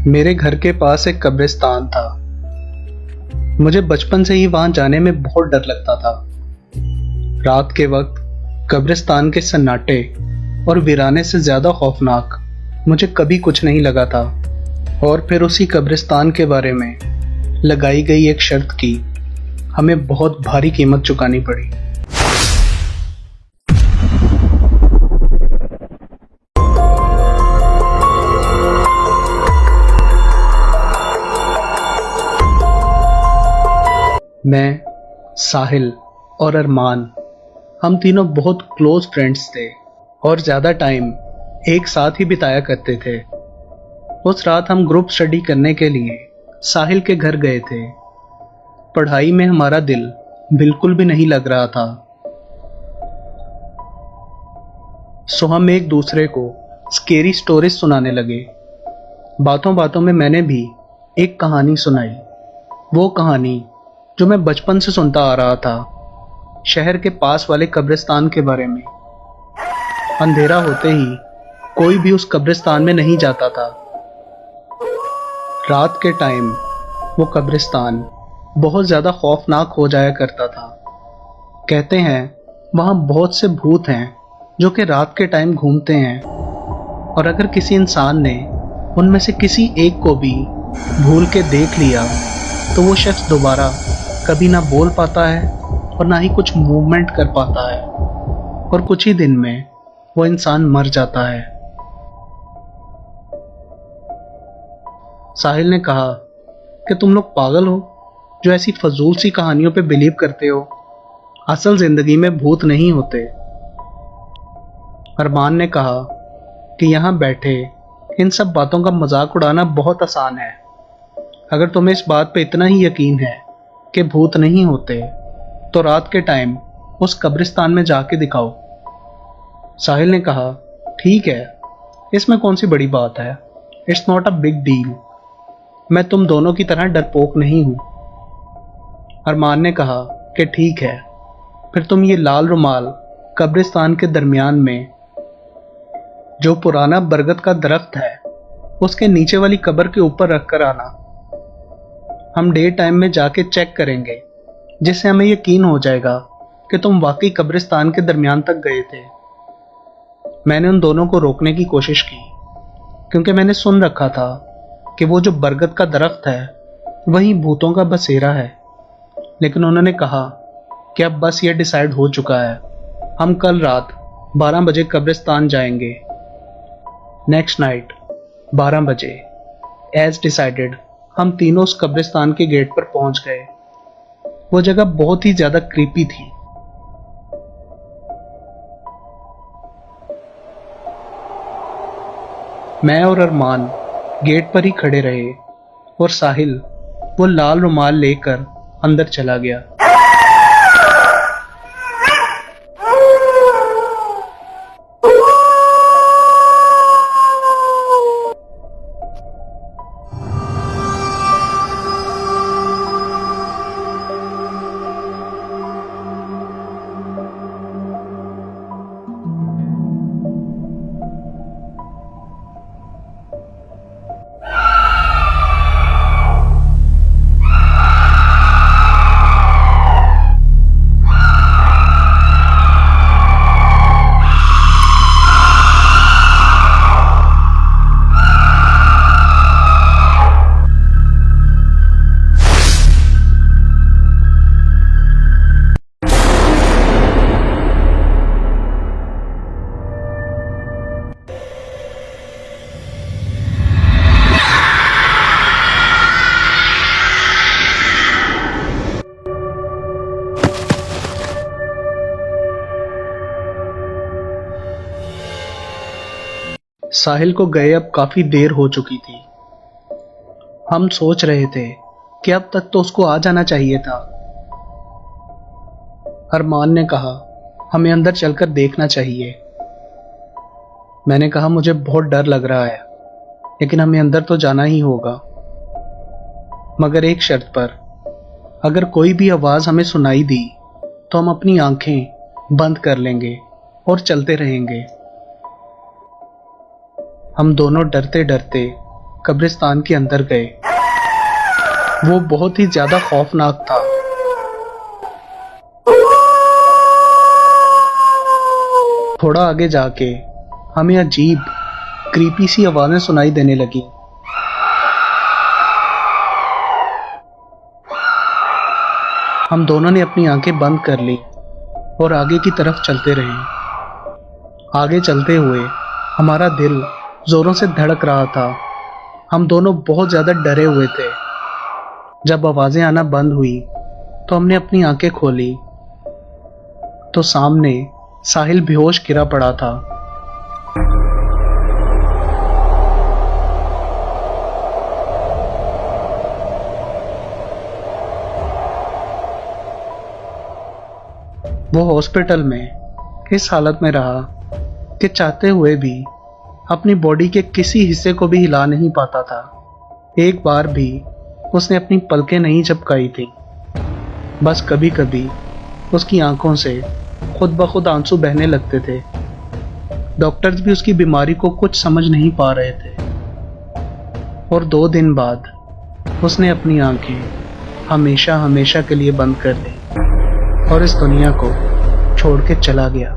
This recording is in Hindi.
मेरे घर के पास एक कब्रिस्तान था। मुझे बचपन से ही वहां जाने में बहुत डर लगता था। रात के वक्त कब्रिस्तान के सन्नाटे और वीराने से ज्यादा खौफनाक मुझे कभी कुछ नहीं लगा था। और फिर उसी कब्रिस्तान के बारे में लगाई गई एक शर्त की हमें बहुत भारी कीमत चुकानी पड़ी। मैं, साहिल और अरमान, हम तीनों बहुत क्लोज फ्रेंड्स थे और ज्यादा टाइम एक साथ ही बिताया करते थे। उस रात हम ग्रुप स्टडी करने के लिए साहिल के घर गए थे। पढ़ाई में हमारा दिल बिल्कुल भी नहीं लग रहा था, सो हम एक दूसरे को स्केरी स्टोरीज सुनाने लगे। बातों बातों में मैंने भी एक कहानी सुनाई, वो कहानी जो मैं बचपन से सुनता आ रहा था, शहर के पास वाले कब्रिस्तान के बारे में। अंधेरा होते ही कोई भी उस कब्रिस्तान में नहीं जाता था। रात के टाइम वो कब्रिस्तान बहुत ज्यादा खौफनाक हो जाया करता था। कहते हैं वहां बहुत से भूत हैं जो कि रात के टाइम घूमते हैं, और अगर किसी इंसान ने उनमें से किसी एक को भी भूल के देख लिया तो वो शख्स दोबारा कभी ना बोल पाता है और ना ही कुछ मूवमेंट कर पाता है, और कुछ ही दिन में वो इंसान मर जाता है। साहिल ने कहा कि तुम लोग पागल हो जो ऐसी फजूल सी कहानियों पे बिलीव करते हो। असल जिंदगी में भूत नहीं होते। अरमान ने कहा कि यहाँ बैठे इन सब बातों का मजाक उड़ाना बहुत आसान है। अगर तुम्हें इस बात पे इतना ही यकीन है कि भूत नहीं होते तो रात के टाइम उस कब्रिस्तान में जाके दिखाओ। साहिल ने कहा ठीक है, इसमें कौन सी बड़ी बात है, it's not a big deal. मैं तुम दोनों की तरह डरपोक नहीं हूं। अरमान ने कहा कि ठीक है, फिर तुम ये लाल रुमाल कब्रिस्तान के दरमियान में जो पुराना बरगद का दरख्त है उसके नीचे वाली कब्र के ऊपर रख कर आना। हम डे टाइम में जाके चेक करेंगे, जिससे हमें यकीन हो जाएगा कि तुम वाकई कब्रिस्तान के दरमियान तक गए थे। मैंने उन दोनों को रोकने की कोशिश की, क्योंकि मैंने सुन रखा था कि वो जो बरगद का दरख्त है वही भूतों का बसेरा है। लेकिन उन्होंने कहा कि अब बस ये डिसाइड हो चुका है, हम कल रात 12 बजे कब्रिस्तान जाएंगे। नेक्स्ट नाइट 12 बजे एज डिसाइडेड हम तीनों उस कब्रिस्तान के गेट पर पहुंच गए। वो जगह बहुत ही ज्यादा क्रीपी थी। मैं और अरमान गेट पर ही खड़े रहे और साहिल वो लाल रुमाल लेकर अंदर चला गया। साहिल को गए अब काफी देर हो चुकी थी। हम सोच रहे थे कि अब तक तो उसको आ जाना चाहिए था। अरमान ने कहा हमें अंदर चलकर देखना चाहिए। मैंने कहा मुझे बहुत डर लग रहा है, लेकिन हमें अंदर तो जाना ही होगा, मगर एक शर्त पर। अगर कोई भी आवाज हमें सुनाई दी तो हम अपनी आंखें बंद कर लेंगे और चलते रहेंगे। हम दोनों डरते डरते कब्रिस्तान के अंदर गए। वो बहुत ही ज्यादा खौफनाक था। थोड़ा आगे जाके हमें अजीब क्रीपी सी आवाजें सुनाई देने लगी। हम दोनों ने अपनी आंखें बंद कर ली और आगे की तरफ चलते रहे। आगे चलते हुए हमारा दिल जोरों से धड़क रहा था। हम दोनों बहुत ज्यादा डरे हुए थे। जब आवाजें आना बंद हुई तो हमने अपनी आंखें खोली तो सामने साहिल बेहोश गिरा पड़ा था। वो हॉस्पिटल में इस हालत में रहा कि चाहते हुए भी अपनी बॉडी के किसी हिस्से को भी हिला नहीं पाता था। एक बार भी उसने अपनी पलकें नहीं झपकाई थी। बस कभी कभी उसकी आंखों से खुद ब खुद आंसू बहने लगते थे। डॉक्टर्स भी उसकी बीमारी को कुछ समझ नहीं पा रहे थे। और 2 दिन बाद उसने अपनी आंखें हमेशा हमेशा के लिए बंद कर दी और इस दुनिया को छोड़ के चला गया।